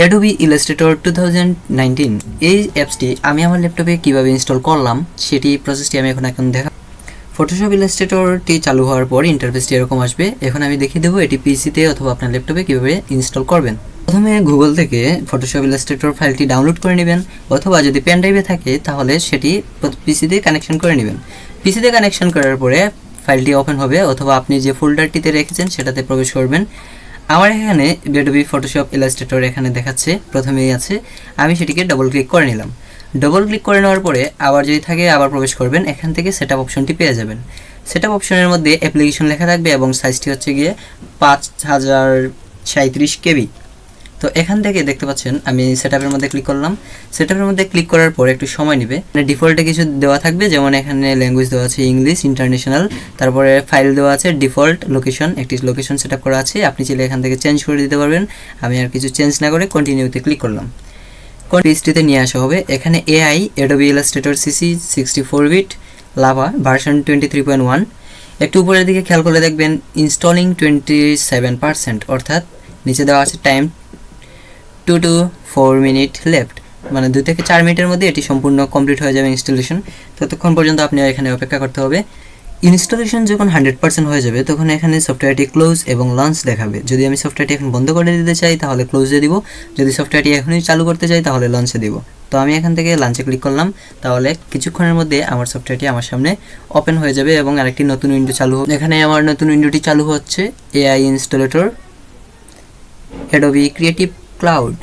Adobe Illustrator 2019 এই অ্যাপসটি আমি আমার ল্যাপটপে কীভাবে ইনস্টল করলাম সেটি প্রসেসটি আমি এখন দেখা। ফটোশপ ইলাস্ট্রেটরটি চালু হওয়ার পর ইন্টারফেসটি এরকম আসবে। এখন আমি দেখিয়ে দেবো এটি পিসিতে অথবা আপনার ল্যাপটপে কীভাবে ইনস্টল করবেন। প্রথমে গুগল থেকে ফটোশপ ইলাস্ট্রেটর ফাইলটি ডাউনলোড করে নেবেন, অথবা যদি পেন ড্রাইভে থাকে তাহলে সেটি পিসিতে কানেকশন করে নেবেন। পিসিতে কানেকশন করার পরে ফাইলটি ওপেন হবে, অথবা আপনি যে ফোল্ডারটিতে রেখেছেন সেটাতে প্রবেশ করবেন। আমার এখানে অ্যাডোবি ফটোশপ ইলাস্ট্রেটর এখানে দেখাচ্ছে, প্রথমেই আছে। আমি সেটিকে ডবল ক্লিক করে নিলাম। ডবল ক্লিক করে নেওয়ার পরে আবার যদি থাকে আবার প্রবেশ করবেন, এখান থেকে সেটআপ অপশনটি পেয়ে যাবেন। সেটআপ অপশনের মধ্যে অ্যাপ্লিকেশন লেখা থাকবে এবং সাইজটি হচ্ছে গিয়ে 5037 কেবি। তো এখান থেকে দেখতে পাচ্ছেন আমি সেটআপের মধ্যে ক্লিক করলাম। সেটআপের মধ্যে ক্লিক করার পর একটু সময় নেবে। ডিফল্টে কিছু দেওয়া থাকবে, যেমন এখানে ল্যাঙ্গুয়েজ দেওয়া আছে ইংলিশ, ইন্টারন্যাশনাল। তারপরে ফাইল দেওয়া আছে, ডিফল্ট লোকেশন, একটি লোকেশন সেটআপ করা আছে। আপনি চাইলে এখান থেকে চেঞ্জ করে দিতে পারবেন। আমি আর কিছু চেঞ্জ না করে কন্টিনিউতে ক্লিক করলাম। পেজটিতে নিয়ে আসা হবে। এখানে AI Adobe Illustrator CC 64 bit lava version 23.1। একটু উপরের দিকে খেয়াল করে দেখবেন ইনস্টলিং 27%, অর্থাৎ নিচে দেওয়া আছে টাইম 2 to 4 মিনিট লেফট, মানে 2 থেকে 4 মিনিটের মধ্যে এটি সম্পূর্ণ কমপ্লিট হয়ে যাবে ইনস্টলেশন। ততক্ষণ পর্যন্ত আপনি এখানে অপেক্ষা করতে হবে। ইনস্টলেশন যখন 100% হয়ে যাবে তখন এখানে সফটওয়্যারটি ক্লোজ এবং লঞ্চ দেখাবে। যদি আমি সফটওয়্যারটি এখন বন্ধ করে দিতে চাই তাহলে ক্লোজে দিব, যদি সফটওয়্যারটি এখনই চালু করতে চাই তাহলে লঞ্চে দিব। তো আমি এখান থেকে লঞ্চে ক্লিক করলাম, তাহলে কিছুক্ষণের মধ্যে আমার সফটওয়্যারটি আমার সামনে ওপেন হয়ে যাবে এবং আরেকটি নতুন উইন্ডো চালু হবে। এখানে আমার নতুন উইন্ডোটি চালু হচ্ছে, এআই ইনস্টলেটর অ্যাডোবি ক্রিয়েটিভ ক্লাউড।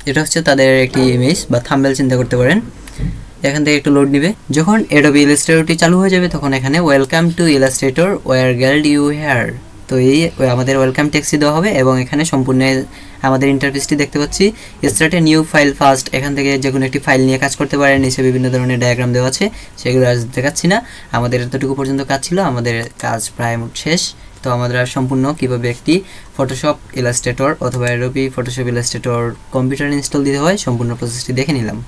এটা হচ্ছে তাদের একটি ইমেজ বা থাম্বনেল চিন্তা করতে পারেন। এখান থেকে একটু লোড নেবে। যখন অ্যাডোবি ইলাস্ট্রেটরটি চালু হয়ে যাবে তখন এখানে welcome to Illustrator we'll guide you here, তো এই আমাদের ওয়েলকাম টেক্সটি দেওয়া হবে এবং এখানে সম্পূর্ণ আমাদের ইন্টারফেসটি দেখতে পাচ্ছি। Start a new file first, এখান থেকে যে কোনো একটি ফাইল নিয়ে কাজ করতে পারেন। নিচে বিভিন্ন ধরনের ডায়াগ্রাম দেওয়া আছে, সেগুলো আজ দেখাচ্ছি না। আমাদের এতটুকু পর্যন্ত কাজ ছিল, আমাদের কাজ প্রায় শেষ। তো আমরা সম্পূর্ণ কীভাবে একটি ফটোশপ ইলাস্ট্রেটর অথবা Adobe Photoshop Illustrator computer install দিতে হয় সম্পূর্ণ প্রসেসটি দেখে নিলাম।